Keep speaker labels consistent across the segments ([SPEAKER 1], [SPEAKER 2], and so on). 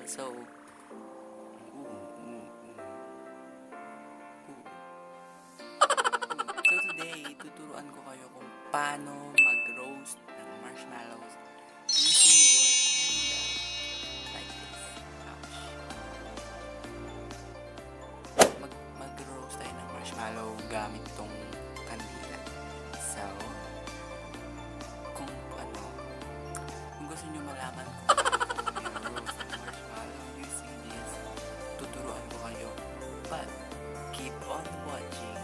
[SPEAKER 1] So today, tuturuan ko kayo kung paano mag-roast ng marshmallows using your candle. Like this. Ouch. Mag-roast tayo ng marshmallow gamit tong kandila. So, kung gusto nyo malaman kung roast ng marshmallow using this, tuturuan ko kayo. But, keep on watching.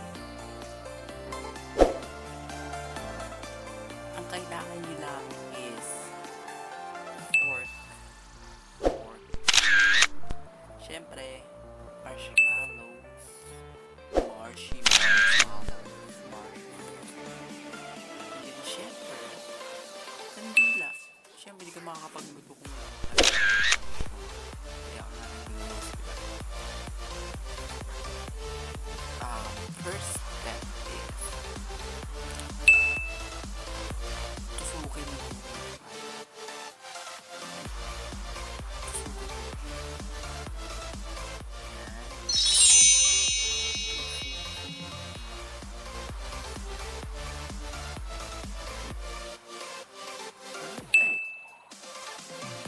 [SPEAKER 1] Ang kailangan nyo lang is fork. Syempre, marshmallows. And then, syempre, kandila. Syempre, di ka makakapagluto kung wala ka. Kaya ako na nag-roast, diba? First step is tusukin mo yung marshmallow.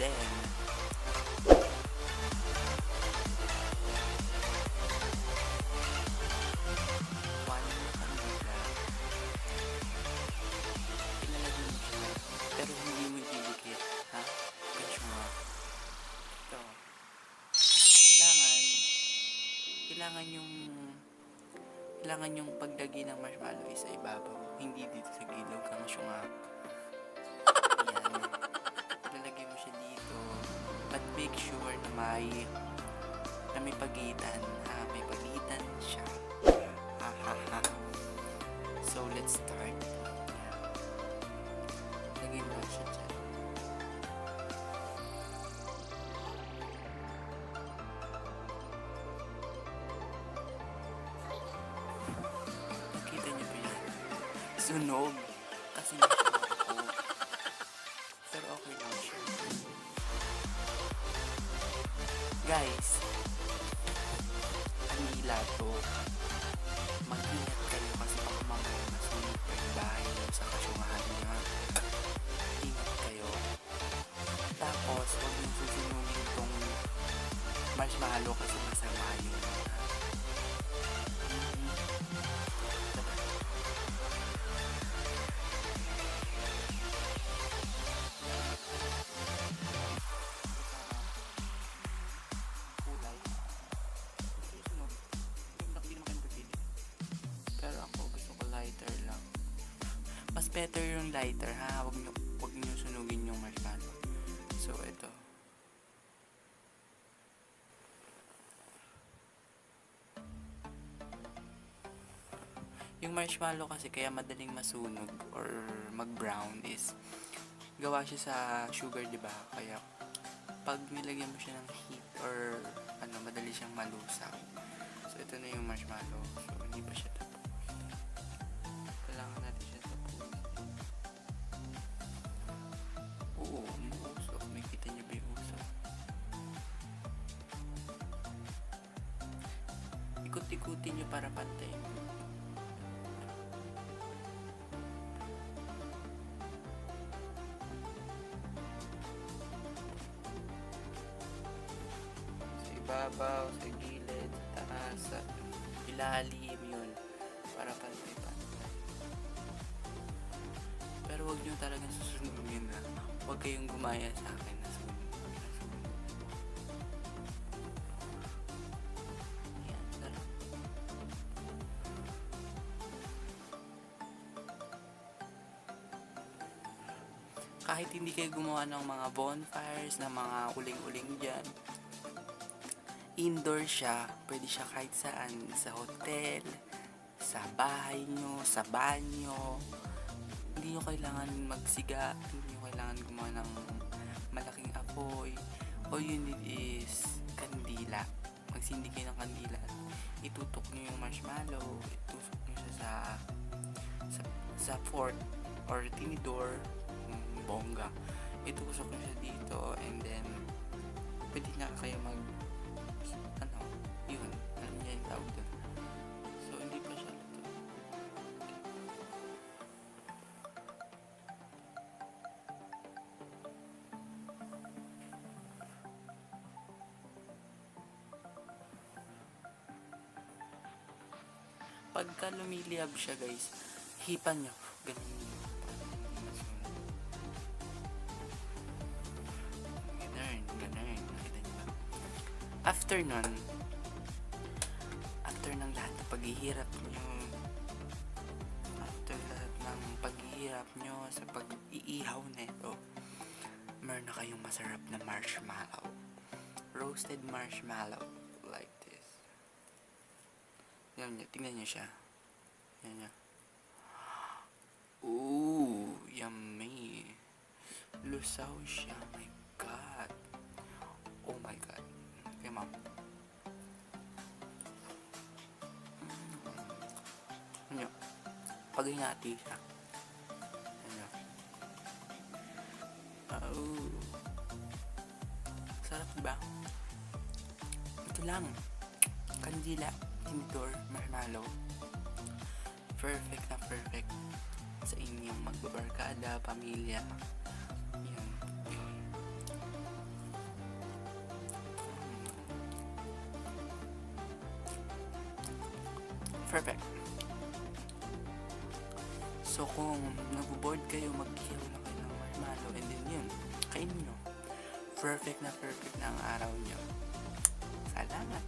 [SPEAKER 1] Then, one kandila, ilalagay mo siya, pero hindi mo didikit, ha? Catch mo. Ito. Kailangan yung paglagay ng marshmallow is sa ibabaw, hindi dito sa gilid kang syunga. Yan. Ilalagay mo siya dito, but make sure na may pagitan, ha? May pagitan siya. Ha ha ha. So, let's start. Lagay mo siya dyan. Nakita niyo ba yan? Sunog. Kasi nasunog ako. Pero okay lang siya. Guys, kanila to. Mag-ingat kayo kasi baka mamaya masunog pa yung bahay nyo sa kasyungahan niya. Ingat kayo. Tapos, huwag nyo susunugin tong marshmallow kasi masama yun. Pero ako gusto ko lighter lang. Mas better yung lighter, ha? Huwag nyo sunugin yung marshmallow. So, ito. Yung marshmallow kasi kaya madaling masunog or mag-brown is gawa siya sa sugar, di ba? Kaya pag nilagyan mo siya ng heat or madali siyang malusaw. So, ito na yung marshmallow. So, hindi pa siya tapos. Kailangan natin siya tapusin. Oo, umuusok. May kita niyo ba yung usok? Ikot-ikutin niyo para pantay. Babaw, sa gilid, sa taas, sa ilalim, yun. Para pantay-pantay. Pero wag nyo talagang susunugin, ha. Huwag kayong gumaya sa akin na sunog. Yan, sarap. Kahit hindi kayo gumawa ng mga bonfires, ng mga uling-uling dyan, indoor siya, pwede siya kahit saan, sa hotel, sa bahay nyo, sa banyo. Hindi nyo kailangan magsiga, hindi nyo kailangan gumawa ng malaking apoy. All you need is kandila. Magsindi kayo ng kandila. Itutok nyo yung marshmallow, itusok nyo siya sa fork or tinidor, bongga. Itusok nyo siya dito and then pwede nga kayo ano, yun, alam niya yung tawag doon. So, hindi pa siya luto. Pagka lumiliyab siya, guys, hipan nyo. Ganun nyo. Ganun. Nakita nyo ba? After nun, after ng lahat ng paghihirap nyo, after lahat ng paghihirap nyo sa pag-iihaw neto, meron na kayong masarap na marshmallow. Roasted marshmallow. Like this. Yan nyo, tingnan nyo siya. Yan nyo. Ooh, yummy. Lusaw siya. Oh my God. Oh my God. Okay, ma'am. Yan nyo. Pag hinati siya. Yan nyo. Oh. Sarap diba? Ito lang. Kandila. Tinidor. Marshmallow. Perfect na perfect sa inyong magbabarkada, pamilya. Yan. Perfect. So kung naboboard kayo, mag-ihaw lang kayo ng marshmallow and then yun, kainin nyo. Perfect na ang araw nyo. Salamat.